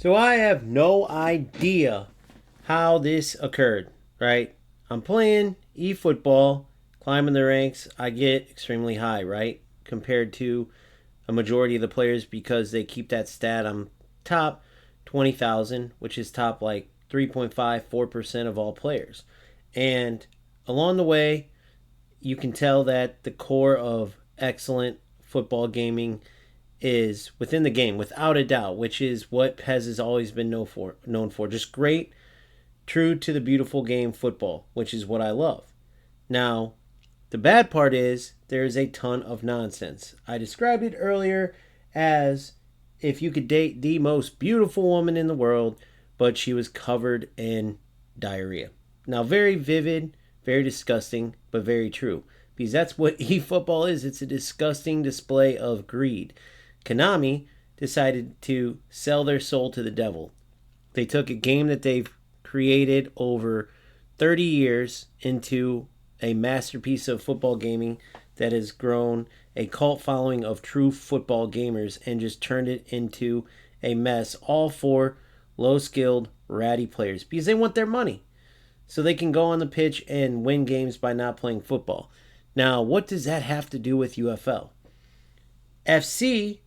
So I have no idea how this occurred, right? I'm playing eFootball, climbing the ranks. I get extremely high, right? Compared to a majority of the players because they keep that stat. I'm top 20,000, which is top like 3.54% of all players. And along the way, you can tell that the core of excellent football gaming is within the game, without a doubt, which is what Pez has always been known for. Just great, true to the beautiful game football, which is what I love. Now, the bad part is there is a ton of nonsense. I described it earlier as if you could date the most beautiful woman in the world, but she was covered in diarrhea. Now, very vivid, very disgusting, but very true. Because that's what eFootball is. It's a disgusting display of greed. Konami decided to sell their soul to the devil. They took a game that they've created over 30 years into a masterpiece of football gaming that has grown a cult following of true football gamers and just turned it into a mess, all for low skilled, ratty players because they want their money so they can go on the pitch and win games by not playing football. Now, what does that have to do with UFL? FC,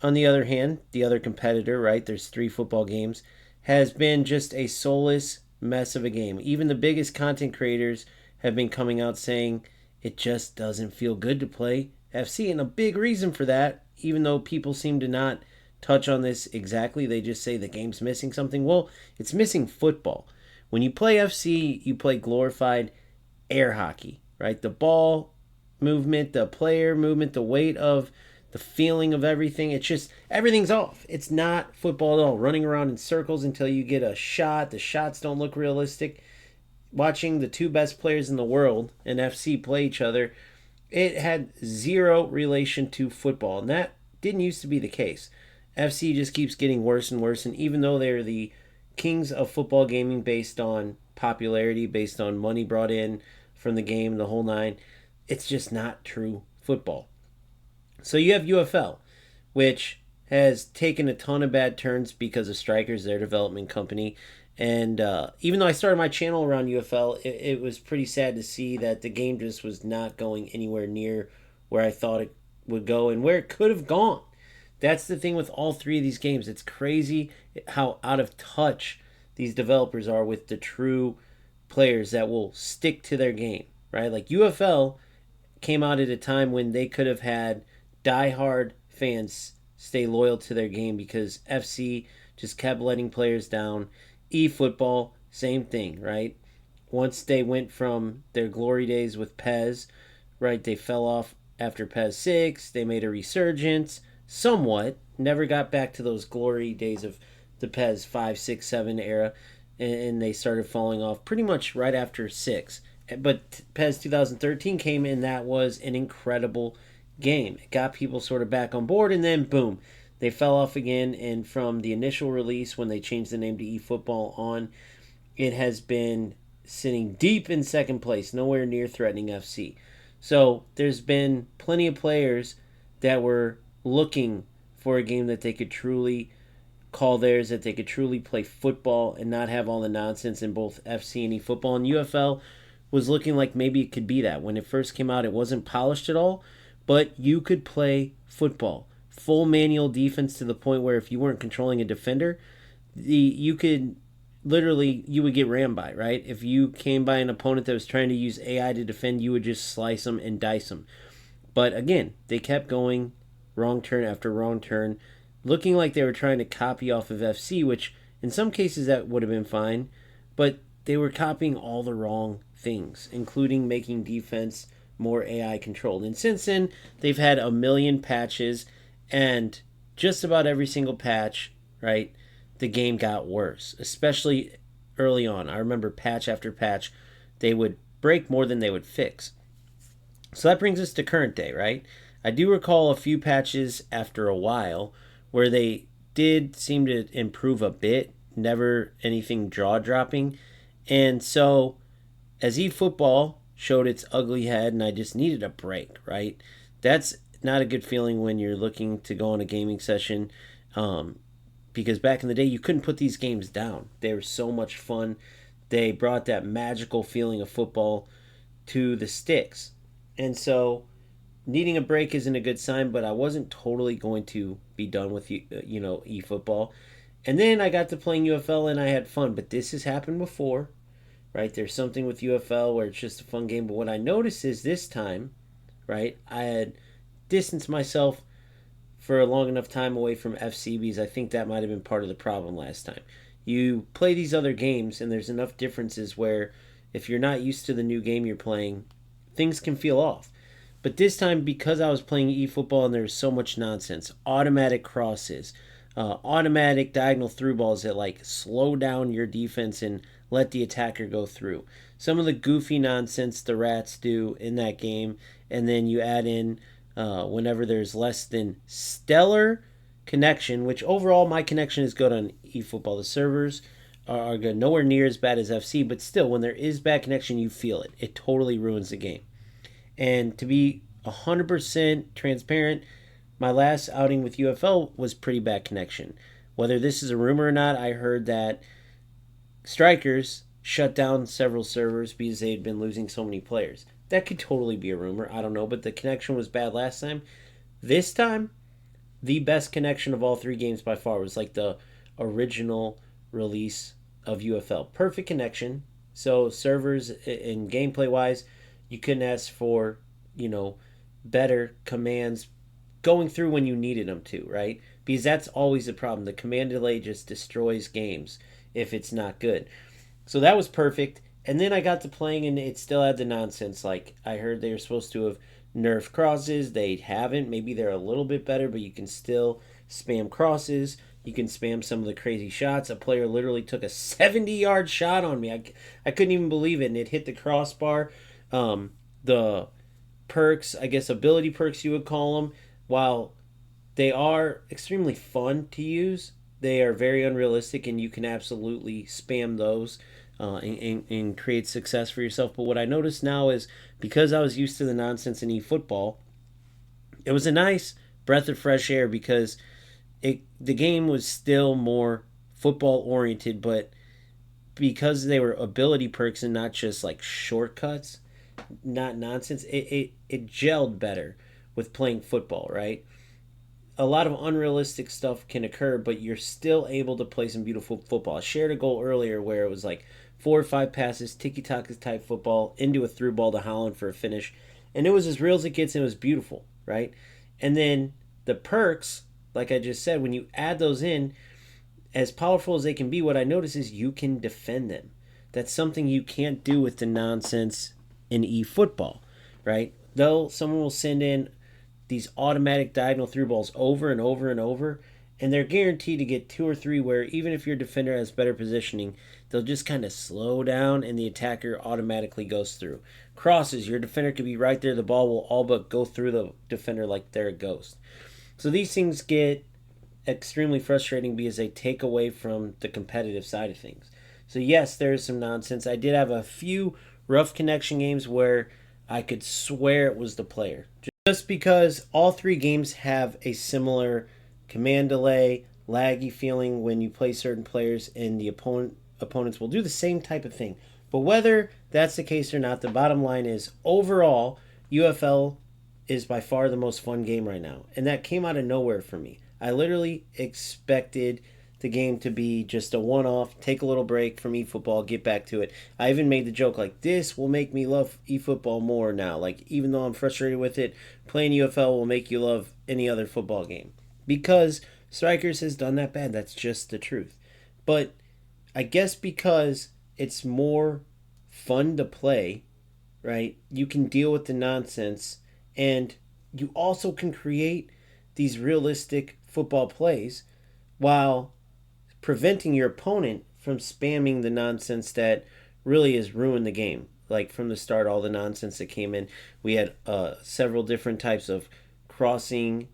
on the other hand, the other competitor, right? There's 3 football games, has been just a soulless mess of a game. Even the biggest content creators have been coming out saying it just doesn't feel good to play FC. And a big reason for that, even though people seem to not touch on this exactly, they just say the game's missing something. Well, it's missing football. When you play FC, you play glorified air hockey, right? The ball movement, the player movement, the weight of the feeling of everything. It's just everything's off. It's not football at all. Running around in circles until you get a shot. The shots don't look realistic. Watching the 2 best players in the world in FC play each other, it had zero relation to football, and that didn't used to be the case. FC just keeps getting worse and worse, and even though they're the kings of football gaming based on popularity, based on money brought in from the game, the whole nine, it's just not true football. So you have UFL, which has taken a ton of bad turns because of Strikers, their development company. And even though I started my channel around UFL, it was pretty sad to see that the game just was not going anywhere near where I thought it would go and where it could have gone. That's the thing with all 3 of these games. It's crazy how out of touch these developers are with the true players that will stick to their game, right? Like UFL came out at a time when they could have had diehard fans stay loyal to their game because FC just kept letting players down. eFootball, same thing, right? Once they went from their glory days with Pez, right, they fell off after Pez 6. They made a resurgence somewhat, never got back to those glory days of the Pez 5, 6, 7 era, and they started falling off pretty much right after 6. But Pez 2013 came in, that was an incredible game. It got people sort of back on board, and then boom, they fell off again. And from the initial release, when they changed the name to eFootball on, it has been sitting deep in second place, nowhere near threatening FC. So there's been plenty of players that were looking for a game that they could truly call theirs, that they could truly play football and not have all the nonsense in both FC and eFootball. And UFL was looking like maybe it could be that. When it first came out, it wasn't polished at all, but you could play football. Full manual defense to the point where if you weren't controlling a defender, you could literally, you would get rammed by, right? If you came by an opponent that was trying to use AI to defend, you would just slice them and dice them. But again, they kept going wrong turn after wrong turn, looking like they were trying to copy off of FC, which in some cases that would have been fine, but they were copying all the wrong things, including making defense more AI controlled. And since then, they've had a million patches, and just about every single patch, right, the game got worse, especially early on. I remember patch after patch, they would break more than they would fix. So that brings us to current day, right? I do recall a few patches after a while where they did seem to improve a bit, never anything jaw dropping. And so as eFootball showed its ugly head and I just needed a break, right? That's not a good feeling when you're looking to go on a gaming session because back in the day you couldn't put these games down. They were so much fun. They brought that magical feeling of football to the sticks. And so needing a break isn't a good sign, but I wasn't totally going to be done with eFootball. And then I got to playing UFL and I had fun, but this has happened before, right? There's something with UFL where it's just a fun game, but what I noticed is this time, right, I had distanced myself for a long enough time away from FC because I think that might have been part of the problem last time. You play these other games and there's enough differences where if you're not used to the new game you're playing, things can feel off. But this time, because I was playing eFootball and there was so much nonsense, automatic crosses, automatic diagonal through balls that like slow down your defense and let the attacker go through. Some of the goofy nonsense the Rats do in that game, and then you add in whenever there's less than stellar connection, which overall my connection is good on eFootball. The servers are good, nowhere near as bad as FC, but still, when there is bad connection, you feel it. It totally ruins the game. And to be 100% transparent, my last outing with UFL was pretty bad connection. Whether this is a rumor or not, I heard that Strikers shut down several servers because they had been losing so many players. That could totally be a rumor. I don't know, but the connection was bad last time. This time, the best connection of all three games by far was like the original release of UFL. Perfect connection. So servers and gameplay wise, you couldn't ask for, better commands going through when you needed them to, right? Because that's always the problem. The command delay just destroys games if it's not good. So that was perfect. And then I got to playing and it still had the nonsense. Like I heard they were supposed to have nerfed crosses. They haven't. Maybe they're a little bit better, but you can still spam crosses. You can spam some of the crazy shots. A player literally took a 70-yard shot on me. I couldn't even believe it, and it hit the crossbar. The perks, I guess ability perks you would call them, while they are extremely fun to use, they are very unrealistic, and you can absolutely spam those and create success for yourself. But what I noticed now is because I was used to the nonsense in eFootball, it was a nice breath of fresh air because the game was still more football oriented, but because they were ability perks and not just like shortcuts, not nonsense, it gelled better with playing football, right? A lot of unrealistic stuff can occur, but you're still able to play some beautiful football. I shared a goal earlier where it was like 4 or 5 passes, tiki-taka type football, into a through ball to Holland for a finish. And it was as real as it gets, and it was beautiful, right? And then the perks, like I just said, when you add those in, as powerful as they can be, what I notice is you can defend them. That's something you can't do with the nonsense in eFootball, right? Though someone will send in these automatic diagonal through balls over and over and over, and they're guaranteed to get 2 or 3 where even if your defender has better positioning, they'll just kind of slow down and the attacker automatically goes through. Crosses, your defender could be right there, the ball will all but go through the defender like they're a ghost. So these things get extremely frustrating because they take away from the competitive side of things. So yes, there's some nonsense. I did have a few rough connection games where I could swear it was the player. Just because all three games have a similar command delay, laggy feeling when you play certain players, and the opponents will do the same type of thing. But whether that's the case or not, the bottom line is overall, UFL is by far the most fun game right now. And that came out of nowhere for me. I literally expected the game to be just a one-off, take a little break from eFootball, get back to it. I even made the joke, like, this will make me love eFootball more now. Like, even though I'm frustrated with it, playing UFL will make you love any other football game. Because Strikers has done that bad. That's just the truth. But I guess because it's more fun to play, right, you can deal with the nonsense, and you also can create these realistic football plays while preventing your opponent from spamming the nonsense that really has ruined the game. Like from the start, all the nonsense that came in, we had several different types of crossing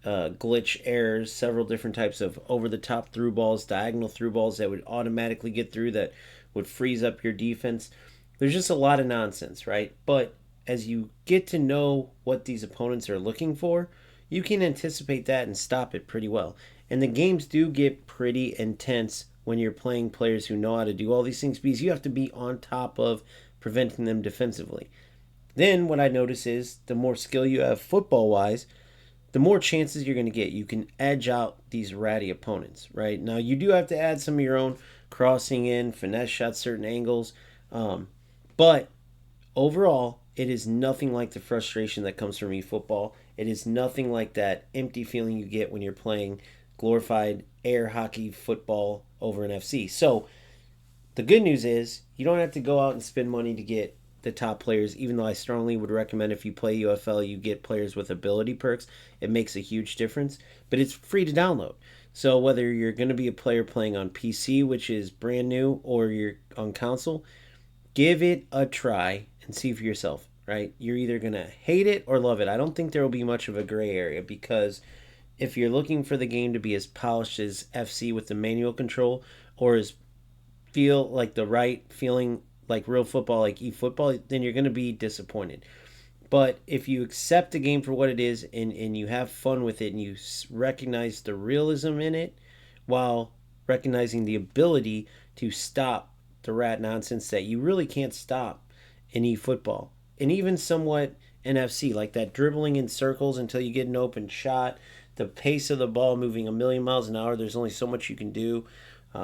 glitch errors, several different types of over-the-top through balls, diagonal through balls that would automatically get through that would freeze up your defense. There's just a lot of nonsense, right? But as you get to know what these opponents are looking for, you can anticipate that and stop it pretty well. And the games do get pretty intense when you're playing players who know how to do all these things because you have to be on top of preventing them defensively. Then what I notice is the more skill you have football wise, the more chances you're going to get. You can edge out these ratty opponents, right? Now, you do have to add some of your own crossing in, finesse shots, certain angles. But overall, it is nothing like the frustration that comes from eFootball. It is nothing like that empty feeling you get when you're playing glorified air hockey football over an FC. So, the good news is you don't have to go out and spend money to get the top players, even though I strongly would recommend if you play UFL, you get players with ability perks. It makes a huge difference, but it's free to download. So whether you're going to be a player playing on PC, which is brand new, or you're on console, give it a try and see for yourself, right? You're either going to hate it or love it. I don't think there will be much of a gray area because if you're looking for the game to be as polished as FC with the manual control or as feel like the right feeling like real football, like eFootball, then you're going to be disappointed. But if you accept the game for what it is and you have fun with it and you recognize the realism in it while recognizing the ability to stop the rat nonsense that you really can't stop in eFootball and even somewhat NFC, like that dribbling in circles until you get an open shot, the pace of the ball moving a million miles an hour, there's only so much you can do.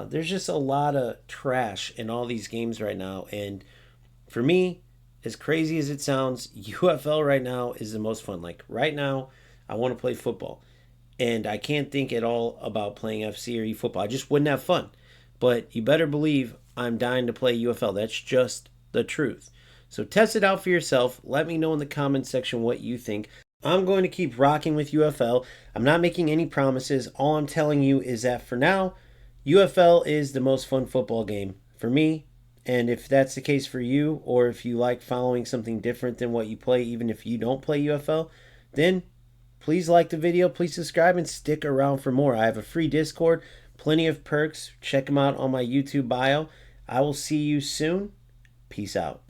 There's just a lot of trash in all these games right now. And for me, as crazy as it sounds, UFL right now is the most fun. Like right now, I want to play football. And I can't think at all about playing FC or eFootball. I just wouldn't have fun. But you better believe I'm dying to play UFL. That's just the truth. So test it out for yourself. Let me know in the comments section what you think. I'm going to keep rocking with UFL. I'm not making any promises. All I'm telling you is that for now, UFL is the most fun football game for me. And if that's the case for you, or if you like following something different than what you play, even if you don't play UFL, then please like the video, please subscribe, and stick around for more. I have a free Discord, plenty of perks. Check them out on my YouTube bio. I will see you soon. Peace out.